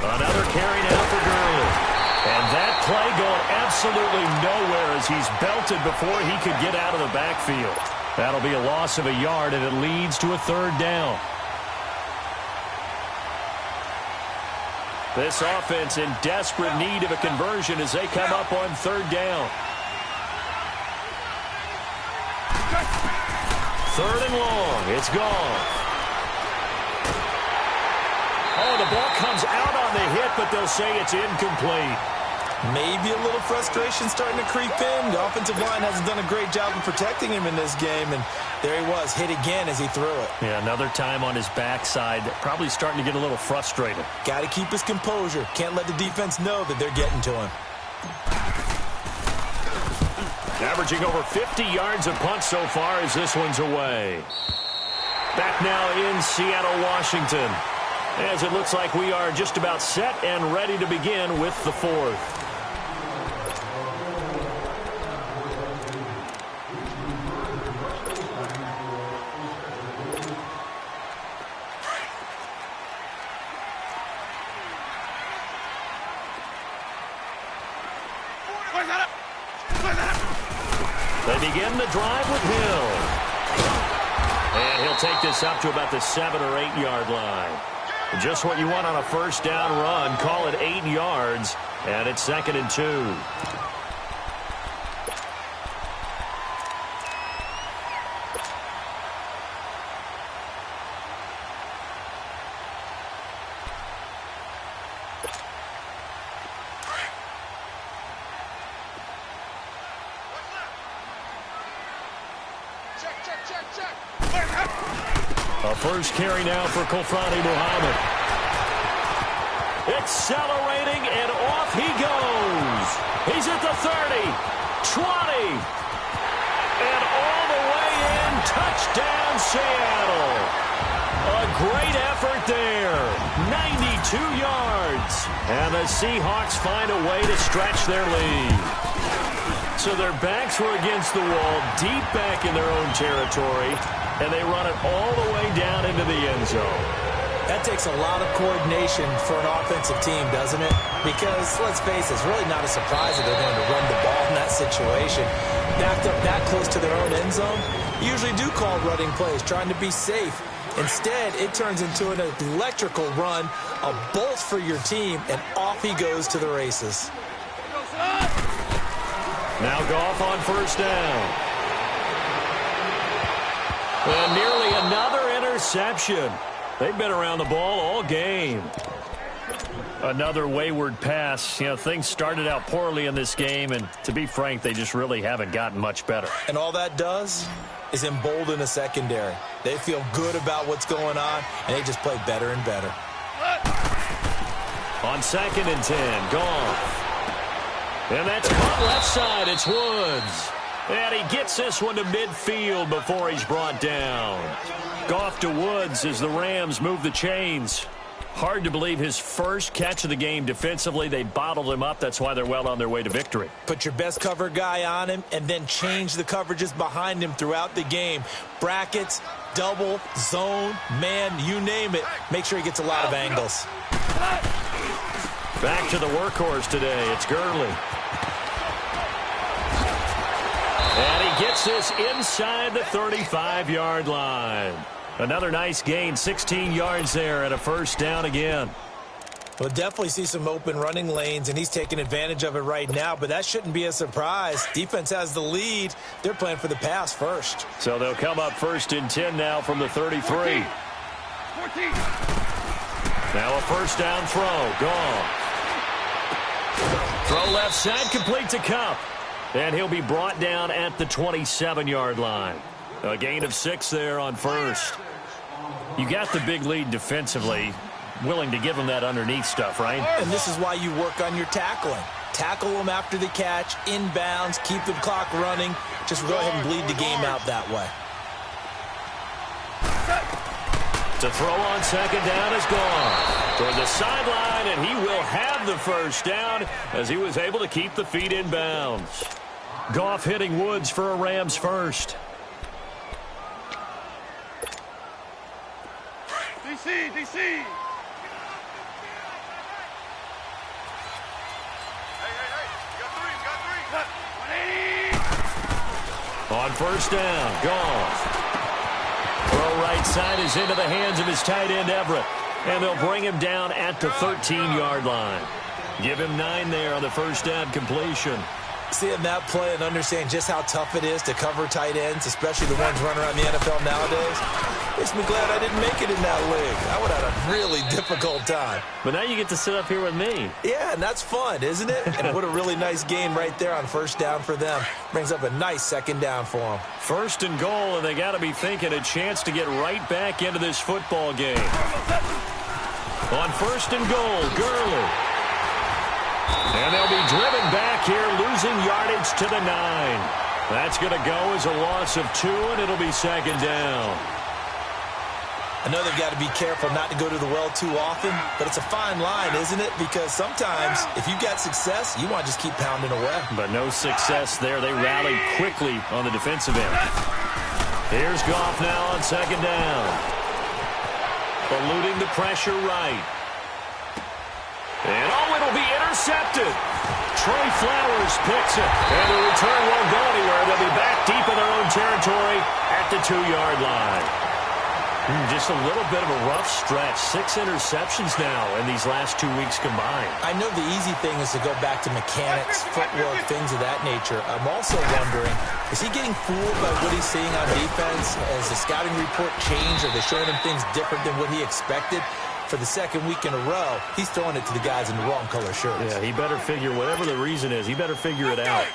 Another carry now for Gurley. And that play going absolutely nowhere as he's belted before he could get out of the backfield. That'll be a loss of a yard, and it leads to a 3rd down. This offense in desperate need of a conversion as they come up on 3rd down. 3rd and long. It's gone. Oh, the ball comes out on the hit, but they'll say it's incomplete. Maybe a little frustration starting to creep in. The offensive line hasn't done a great job of protecting him in this game, and there he was, hit again as he threw it. Yeah, another time on his backside, probably starting to get a little frustrated. Got to keep his composure. Can't let the defense know that they're getting to him. Averaging over 50 yards a punt so far as this one's away. Back now in Seattle, Washington, as it looks like we are just about set and ready to begin with the 4th. They begin the drive with Hill. And he'll take this up to about the 7 or 8 yard line. Just what you want on a first down run. Call it 8 yards, and it's 2nd and 2. A first carry now for Kofrani Muhammad. Accelerating, and off he goes. He's at the 30, 20, and all the way in. Touchdown, Seattle. A great effort there. 92 yards. And the Seahawks find a way to stretch their lead. So their backs were against the wall, deep back in their own territory, and they run it all the way down into the end zone. That takes a lot of coordination for an offensive team, doesn't it? Because, let's face it, it's really not a surprise that they're going to run the ball in that situation. Backed up that close to their own end zone, you usually do call running plays, trying to be safe. Instead, it turns into an electrical run, a bolt for your team, and off he goes to the races. Now Goff on first down. And nearly another interception. They've been around the ball all game. Another wayward pass. You know, things started out poorly in this game, and to be frank, they just really haven't gotten much better. And all that does is embolden a secondary. They feel good about what's going on, and they just play better and better. On 2nd and 10, Goff. And that's caught left side. It's Woods. And he gets this one to midfield before he's brought down. Goff to Woods as the Rams move the chains. Hard to believe his first catch of the game defensively. They bottled him up. That's why they're well on their way to victory. Put your best cover guy on him and then change the coverages behind him throughout the game. Brackets, double, zone, man, you name it. Make sure he gets a lot of angles. Back to the workhorse today. It's Gurley. And he gets this inside the 35-yard line. Another nice gain, 16 yards there, and a first down again. We'll definitely see some open running lanes, and he's taking advantage of it right now, but that shouldn't be a surprise. Defense has the lead. They're playing for the pass first. So they'll come up 1st and 10 now from the 33. 14. Now a first down throw. Gone. Throw left side, complete to Kupp. And he'll be brought down at the 27-yard line. A gain of 6 there on first. You got the big lead defensively. Willing to give him that underneath stuff, right? And this is why you work on your tackling. Tackle them after the catch, inbounds, keep the clock running. Just go ahead and bleed the game out that way. To throw on 2nd down is gone. Toward the sideline, and he will have the first down as he was able to keep the feet in bounds. Goff hitting Woods for a Rams first. DC. Hey, you got three. 180. On first down, Goff. Throw right side is into the hands of his tight end, Everett. And they'll bring him down at the 13-yard line. Give him 9 there on the first down completion. Seeing that play and understand just how tough it is to cover tight ends, especially the ones running around the NFL nowadays, makes me glad I didn't make it in that league. I would have had a really difficult time. But now you get to sit up here with me. Yeah, and that's fun, isn't it? And what a really nice game right there on first down for them. Brings up a nice 2nd down for them. 1st and goal, and they got to be thinking a chance to get right back into this football game. On 1st and goal, Gurley. And they'll be driven back here, losing yardage to the 9. That's going to go as a loss of 2, and it'll be 2nd down. I know they've got to be careful not to go to the well too often, but it's a fine line, isn't it? Because sometimes, if you've got success, you want to just keep pounding away. But no success there. They rallied quickly on the defensive end. Here's Goff now on 2nd down. Eluding the pressure right. And it'll be intercepted. Trey Flowers picks it, and the return won't go anywhere. They'll be back deep in their own territory at the 2-yard line. Just a little bit of a rough stretch. 6 interceptions now in these last 2 weeks combined. I know the easy thing is to go back to mechanics, footwork, things of that nature. I'm also wondering, is he getting fooled by what he's seeing on defense? Has the scouting report changed? Are they showing him things different than what he expected? For the second week in a row, he's throwing it to the guys in the wrong color shirts. Yeah, he better figure, whatever the reason is, he better figure it out.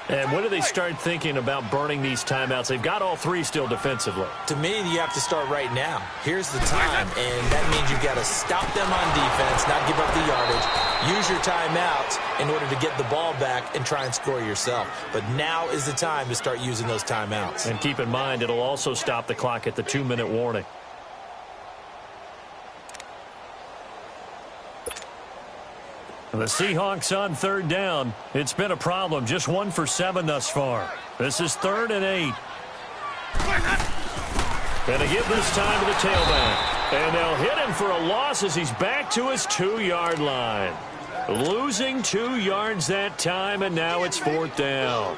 And when do they start thinking about burning these timeouts? They've got all 3 still defensively. To me, you have to start right now. Here's the time, and that means you've got to stop them on defense, not give up the yardage, use your timeouts in order to get the ball back and try and score yourself. But now is the time to start using those timeouts. And keep in mind, it'll also stop the clock at the 2-minute warning. The Seahawks on 3rd down. It's been a problem. Just 1 for 7 thus far. This is 3rd and 8. Gonna give this time to the tailback. And they'll hit him for a loss as he's back to his 2-yard line. Losing 2 yards that time, and now it's 4th down.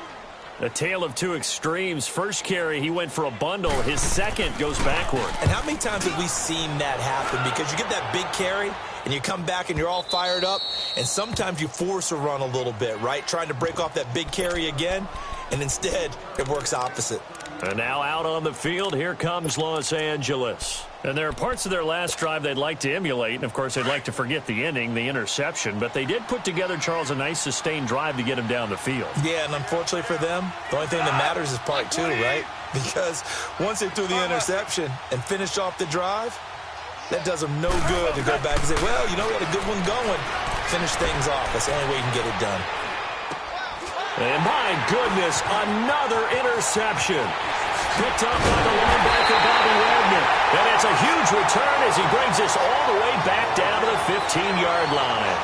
A tale of 2 extremes. First carry, he went for a bundle. His second goes backward. And how many times have we seen that happen? Because you get that big carry, and you come back and you're all fired up, and sometimes you force a run a little bit, right? Trying to break off that big carry again, and instead it works opposite. And now out on the field, here comes Los Angeles. And there are parts of their last drive they'd like to emulate, and of course they'd like to forget the inning, the interception, but they did put together, Charles, a nice sustained drive to get him down the field. Yeah, and unfortunately for them, the only thing that matters is part 2, right? Because once they threw the interception and finished off the drive, that does them no good to go back and say, well, you know, we had a good one going. Finish things off. That's the only way you can get it done. And my goodness, another interception. Picked up by the linebacker, Bobby Wagner. And it's a huge return as he brings us all the way back down to the 15-yard line.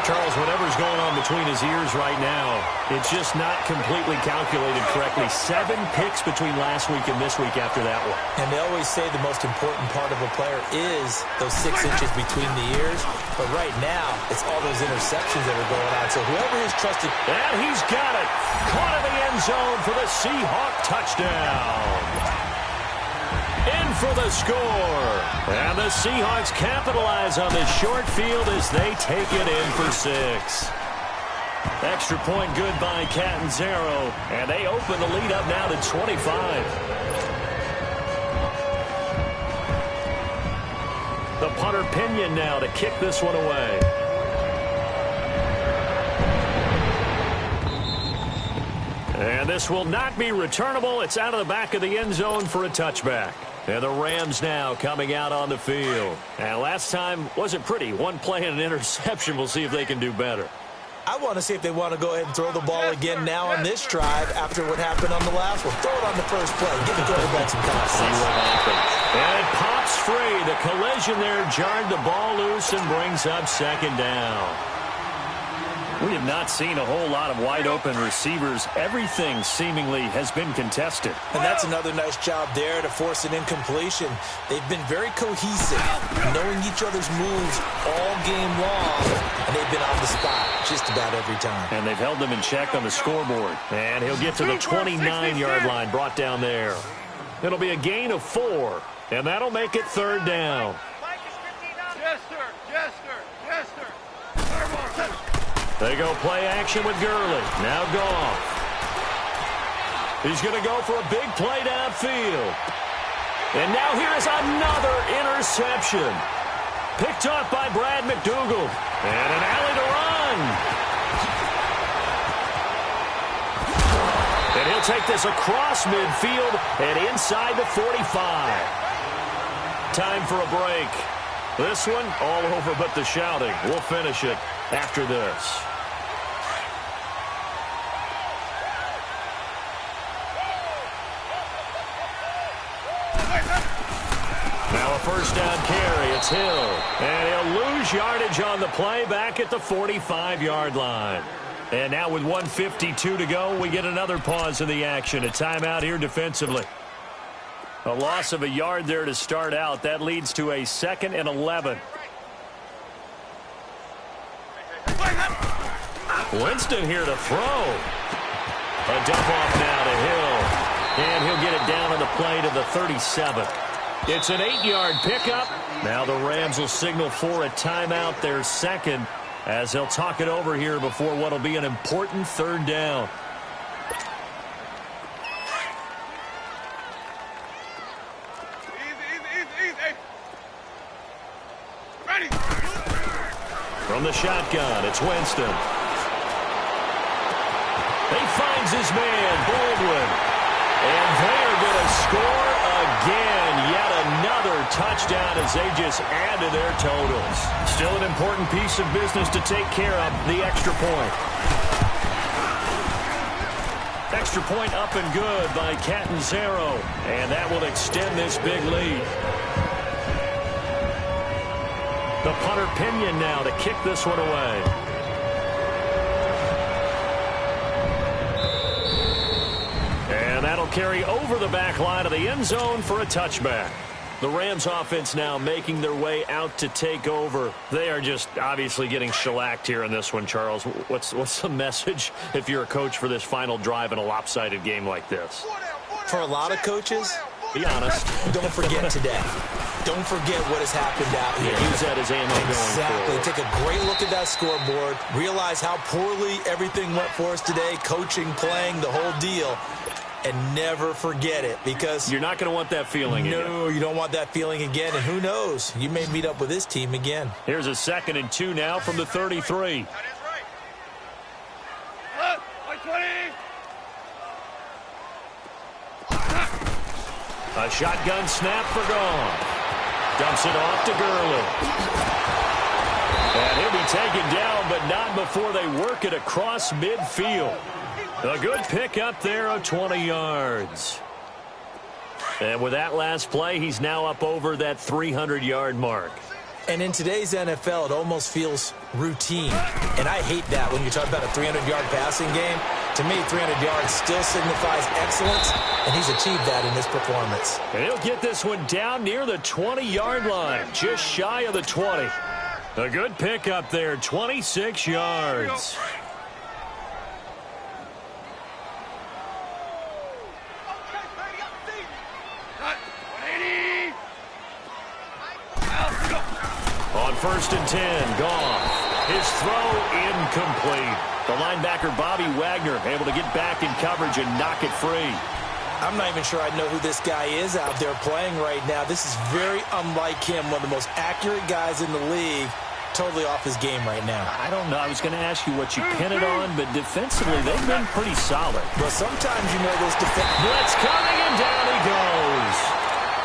Charles, whatever's going on between his ears right now, it's just not completely calculated correctly. 7 picks between last week and this week after that one. And they always say the most important part of a player is those 6 inches between the ears. But right now, it's all those interceptions that are going on. So whoever has trusted... And he's got it. Caught in the end zone for the Seahawk touchdown. In for the score. And the Seahawks capitalize on this short field as they take it in for 6. Extra point good by Catanzaro. And they open the lead up now to 25. The punter Pinion now to kick this one away. And this will not be returnable. It's out of the back of the end zone for a touchback. And the Rams now coming out on the field. And last time wasn't pretty. 1 play and an interception. We'll see if they can do better. I want to see if they want to go ahead and throw the ball again now on this drive after what happened on the last one. Throw it on the first play. Give the quarterback some confidence. See what happens. And it pops free. The collision there jarred the ball loose and brings up 2nd down. We have not seen a whole lot of wide-open receivers. Everything seemingly has been contested. And that's another nice job there to force an incompletion. They've been very cohesive, knowing each other's moves all game long, and they've been on the spot just about every time. And they've held them in check on the scoreboard. And he'll get to the 29-yard line, brought down there. It'll be a gain of 4, and that'll make it 3rd down. They go play action with Gurley. Now Goff. He's going to go for a big play downfield. And now here is another interception. Picked up by Brad McDougald. And an alley to run. And he'll take this across midfield and inside the 45. Time for a break. This one all over but the shouting. We'll finish it after this. Now a first down carry. It's Hill. And he'll lose yardage on the play back at the 45-yard line. And now with 1:52 to go, we get another pause in the action. A timeout here defensively. A loss of a yard there to start out. That leads to a 2nd and 11. Winston here to throw. A dump off now to Hill. And he'll get it down on the play to the 37. It's an 8-yard pickup. Now the Rams will signal for a timeout, their second, as they'll talk it over here before what will be an important third down. Easy. Ready. From the shotgun, it's Winston. He finds his man, Baldwin. And they're going to score again. Yet another touchdown as they just add to their totals. Still an important piece of business to take care of, the extra point. Extra point up and good by Catanzaro. And that will extend this big lead. The punter Pinion now to kick this one away. And that'll carry over the back line of the end zone for a touchback. The Rams offense now making their way out to take over. They are just obviously getting shellacked here in this one, Charles. What's the message if you're a coach for this final drive in a lopsided game like this? For a lot of coaches, be honest. Don't forget today. Don't forget what has happened out here. Yeah, use that as ammo going forward. Exactly. Take a great look at that scoreboard. Realize how poorly everything went for us today. Coaching, playing, the whole deal. And never forget it, because you're not going to want that feeling again. No, you don't want that feeling again. And who knows? You may meet up with this team again. Here's a 2nd and 2 now from the 33. That is right. Look, 20. A shotgun snap for Goff. Dumps it off to Gurley. And he'll be taken down, but not before they work it across midfield. A good pickup there of 20 yards. And with that last play, he's now up over that 300-yard mark. And in today's NFL, it almost feels routine. And I hate that when you talk about a 300-yard passing game. To me, 300 yards still signifies excellence, and he's achieved that in this performance. And he'll get this one down near the 20-yard line, just shy of the 20. A good pickup there, 26 yards. On 1st and 10, Goff. His throw incomplete. The linebacker, Bobby Wagner, able to get back in coverage and knock it free. I'm not even sure I know who this guy is out there playing right now. This is very unlike him, one of the most accurate guys in the league. Totally off his game right now. I don't know. I was going to ask you what you pin it on, but defensively, they've been pretty solid. But sometimes, you know, those blitz coming, and down he goes.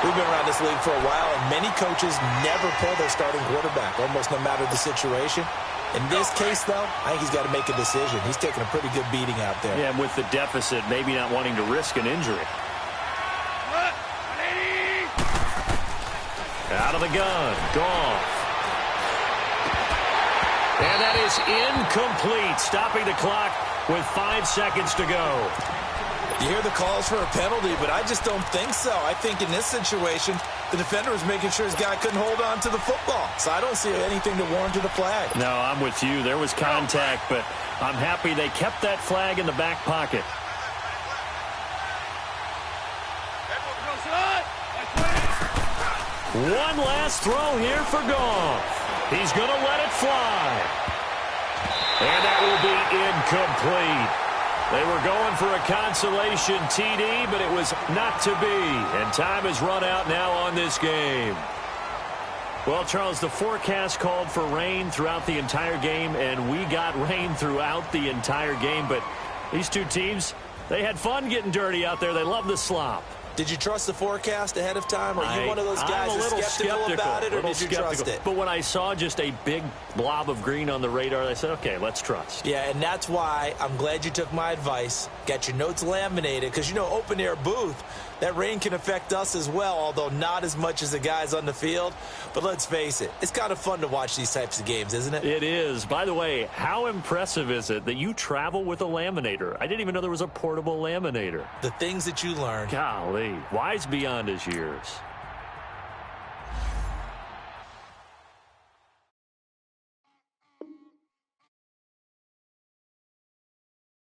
We've been around this league for a while, and many coaches never pull their starting quarterback, almost no matter the situation. In this case, though, I think he's got to make a decision. He's taking a pretty good beating out there. Yeah, and with the deficit, maybe not wanting to risk an injury. Out of the gun, Goff. And that is incomplete, stopping the clock with 5 seconds to go. You hear the calls for a penalty, but I just don't think so. I think in this situation, the defender was making sure his guy couldn't hold on to the football. So I don't see anything to warrant a flag. No, I'm with you. There was contact, but I'm happy they kept that flag in the back pocket. One last throw here for Goff. He's going to let it fly. And that will be incomplete. They were going for a consolation TD, but it was not to be. And time has run out now on this game. Well, Charles, the forecast called for rain throughout the entire game, and we got rain throughout the entire game. But these two teams, they had fun getting dirty out there. They love the slop. Did you trust the forecast ahead of time? Are you one of those guys that's skeptical about it, or did you trust it? But when I saw just a big blob of green on the radar, I said, okay, let's trust. Yeah, and that's why I'm glad you took my advice. Got your notes laminated, because, you know, open-air booth, that rain can affect us as well, although not as much as the guys on the field. But let's face it, it's kind of fun to watch these types of games, isn't it? It is. By the way, how impressive is it that you travel with a laminator? I didn't even know there was a portable laminator. The things that you learn. Golly, wise beyond his years.